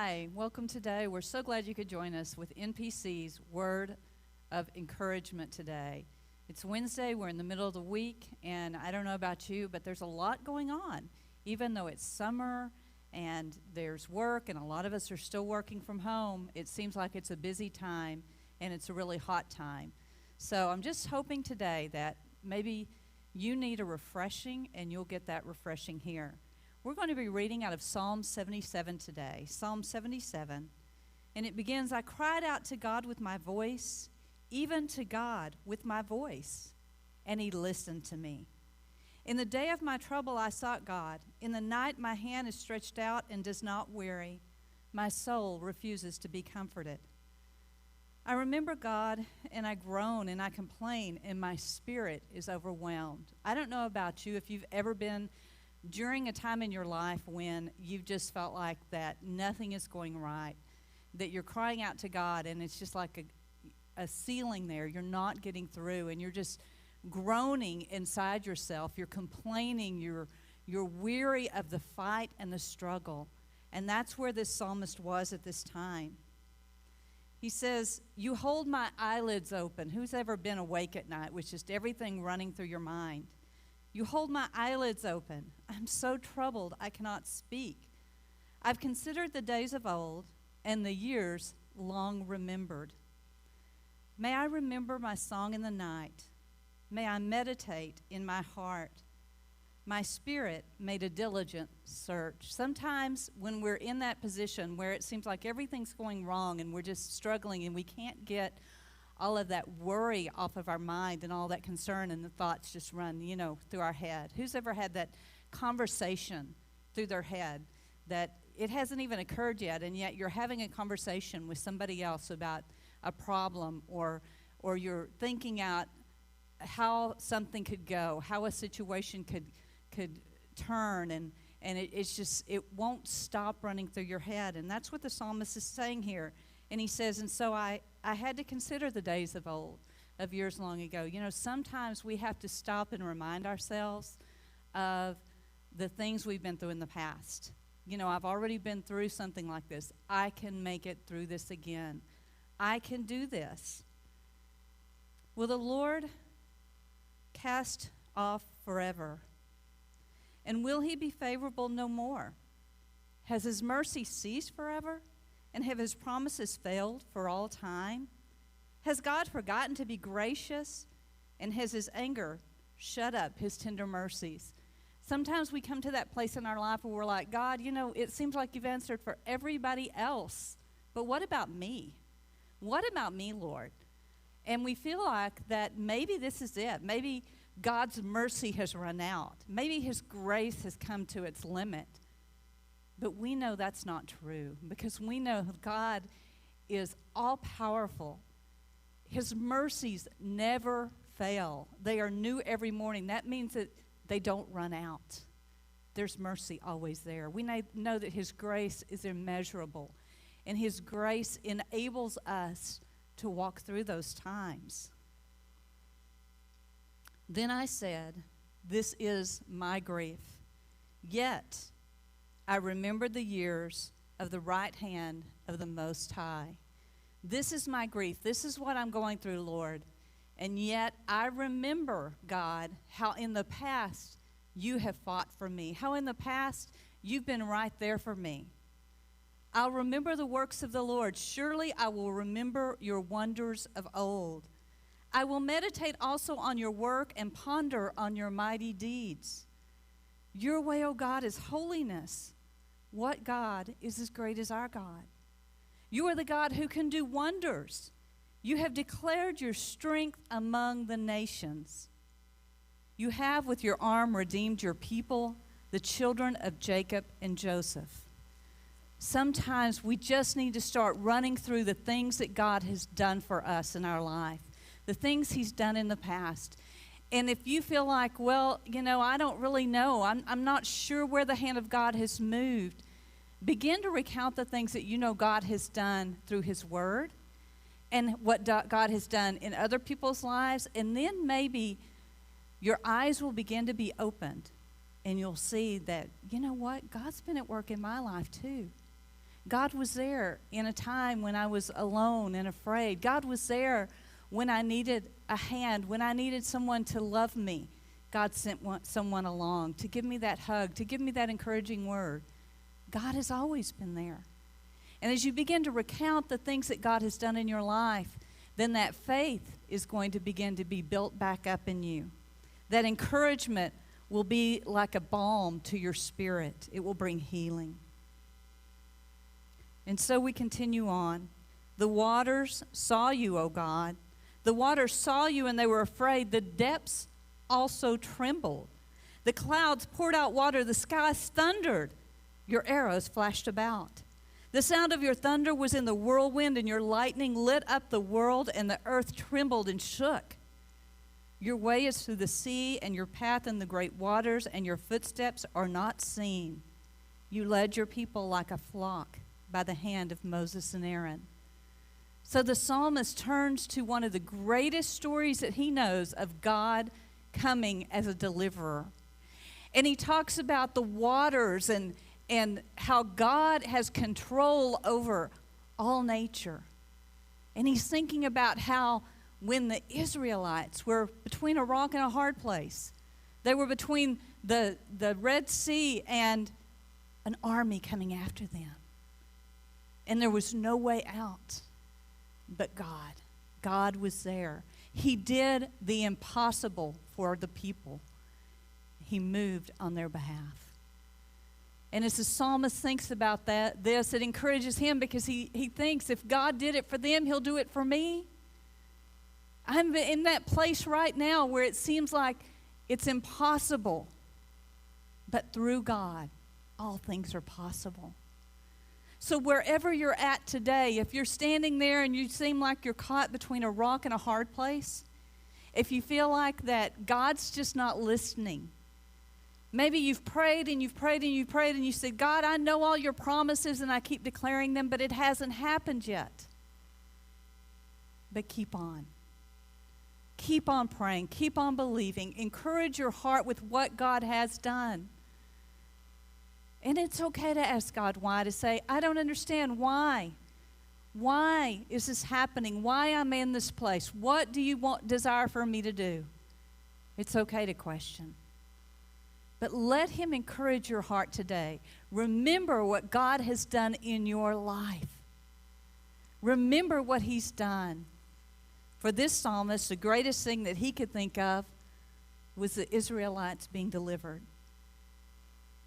Hi, welcome today. We're so glad you could join us with NPC's Word of Encouragement today. It's Wednesday, we're in the middle of the week, and I don't know about you, but there's a lot going on. Even though it's summer and there's work, and a lot of us are still working from home, it seems like it's a busy time, and it's a really hot time. So I'm just hoping today that maybe you need a refreshing, and you'll get that refreshing here. We're going to be reading out of Psalm 77 today, Psalm 77, and it begins, I cried out to God with my voice, even to God with my voice, and he listened to me. In the day of my trouble I sought God. In the night my hand is stretched out and does not weary. My soul refuses to be comforted. I remember God, and I groan and I complain, and my spirit is overwhelmed. I don't know about you, if you've ever been during a time in your life when you've just felt like that nothing is going right, that you're crying out to God and it's just like a ceiling there. You're not getting through and you're just groaning inside yourself. You're complaining. You're weary of the fight and the struggle. And that's where this psalmist was at this time. He says, you hold my eyelids open. Who's ever been awake at night with just everything running through your mind? You hold my eyelids open. I'm so troubled I cannot speak. I've considered the days of old and the years long remembered. May I remember my song in the night. May I meditate in my heart. My spirit made a diligent search. Sometimes when we're in that position where it seems like everything's going wrong and we're just struggling and we can't get all of that worry off of our mind and all that concern and the thoughts just run, through our head. Who's ever had that conversation through their head that it hasn't even occurred yet, and yet you're having a conversation with somebody else about a problem, or you're thinking out how something could go, how a situation could turn, and it won't stop running through your head. And that's what the psalmist is saying here. And he says, and so I had to consider the days of old, of years long ago. Sometimes we have to stop and remind ourselves of the things we've been through in the past. I've already been through something like this. I can make it through this again. I can do this. Will the Lord cast off forever? And will he be favorable no more? Has his mercy ceased forever? And have his promises failed for all time? Has God forgotten to be gracious? And has his anger shut up his tender mercies? Sometimes we come to that place in our life where we're like, God, it seems like you've answered for everybody else. But what about me? What about me, Lord? And we feel like that maybe this is it. Maybe God's mercy has run out. Maybe his grace has come to its limit. But we know that's not true, because we know God is all-powerful. His mercies never fail. They are new every morning. That means that they don't run out. There's mercy always there. We know that his grace is immeasurable, and his grace enables us to walk through those times. Then I said, this is my grief. Yet I remembered the years of the right hand of the Most High. This is my grief. This is what I'm going through, Lord. And yet I remember, God, how in the past you have fought for me. How in the past you've been right there for me. I'll remember the works of the Lord. Surely I will remember your wonders of old. I will meditate also on your work and ponder on your mighty deeds. Your way, O God, is holiness. What God is as great as our God? You are the God who can do wonders. You have declared your strength among the nations. You have with your arm redeemed your people, the children of Jacob and Joseph. Sometimes we just need to start running through the things that God has done for us in our life, the things he's done in the past. And if you feel like, well, I don't really know, I'm not sure where the hand of God has moved, begin to recount the things that God has done through his word and what God has done in other people's lives. And then maybe your eyes will begin to be opened and you'll see that, God's been at work in my life too. God was there in a time when I was alone and afraid. God was there when I needed a hand, when I needed someone to love me. God sent someone along to give me that hug, to give me that encouraging word. God has always been there. And as you begin to recount the things that God has done in your life, then that faith is going to begin to be built back up in you. That encouragement will be like a balm to your spirit. It will bring healing. And so we continue on. The waters saw you, O God. The waters saw you and they were afraid. The depths also trembled. The clouds poured out water. The skies thundered. Your arrows flashed about. The sound of your thunder was in the whirlwind, and your lightning lit up the world, and the earth trembled and shook. Your way is through the sea, and your path in the great waters, and your footsteps are not seen. You led your people like a flock by the hand of Moses and Aaron. So the psalmist turns to one of the greatest stories that he knows of God coming as a deliverer. And he talks about the waters and how God has control over all nature. And he's thinking about how when the Israelites were between a rock and a hard place, they were between the Red Sea and an army coming after them. And there was no way out but God. God was there. He did the impossible for the people. He moved on their behalf. And as the psalmist thinks about this, it encourages him because he thinks if God did it for them, he'll do it for me. I'm in that place right now where it seems like it's impossible. But through God, all things are possible. So wherever you're at today, if you're standing there and you seem like you're caught between a rock and a hard place, if you feel like that God's just not listening, maybe you've prayed and you've prayed and you've prayed and you said, God, I know all your promises and I keep declaring them, but it hasn't happened yet. But keep on. Keep on praying. Keep on believing. Encourage your heart with what God has done. And it's okay to ask God why, to say, I don't understand why. Why is this happening? Why am I in this place? What do you desire for me to do? It's okay to question. But let him encourage your heart today. Remember what God has done in your life. Remember what he's done. For this psalmist, the greatest thing that he could think of was the Israelites being delivered.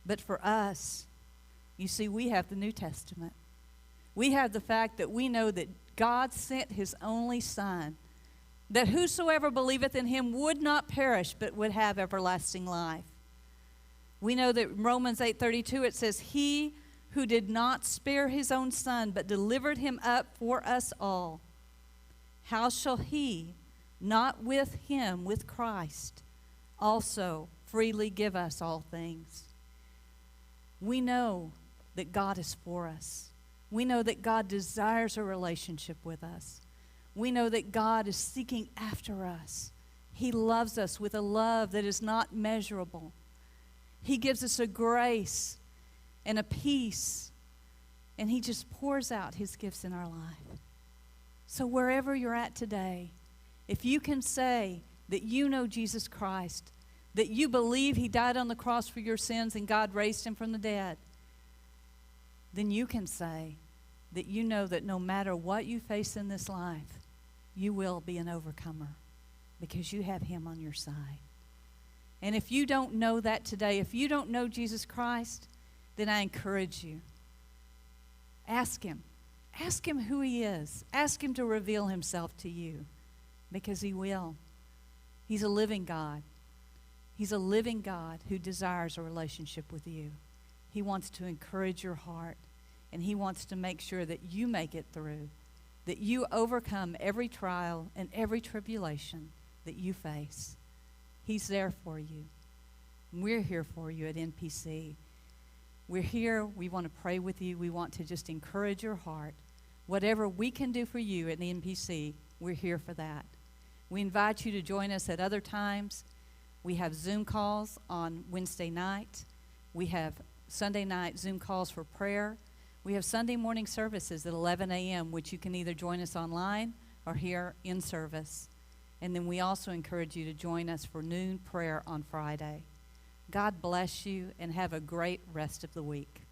But for us, you see, we have the New Testament. We have the fact that we know that God sent his only Son, that whosoever believeth in him would not perish, but would have everlasting life. We know that in Romans 8:32 it says, he who did not spare his own Son, but delivered him up for us all, how shall he not with him, with Christ, also freely give us all things? We know that God is for us. We know that God desires a relationship with us. We know that God is seeking after us. He loves us with a love that is not measurable. He gives us a grace and a peace, and he just pours out his gifts in our life. So wherever you're at today, if you can say that you know Jesus Christ, that you believe he died on the cross for your sins and God raised him from the dead, then you can say that you know that no matter what you face in this life, you will be an overcomer because you have him on your side. And if you don't know that today, if you don't know Jesus Christ, then I encourage you. Ask him. Ask him who he is. Ask him to reveal himself to you because he will. He's a living God. He's a living God who desires a relationship with you. He wants to encourage your heart, and he wants to make sure that you make it through, that you overcome every trial and every tribulation that you face. He's there for you. We're here for you at NPC. We're here. We want to pray with you. We want to just encourage your heart. Whatever we can do for you at the NPC, we're here for that. We invite you to join us at other times. We have Zoom calls on Wednesday night. We have Sunday night Zoom calls for prayer. We have Sunday morning services at 11 a.m., which you can either join us online or here in service. And then we also encourage you to join us for noon prayer on Friday. God bless you and have a great rest of the week.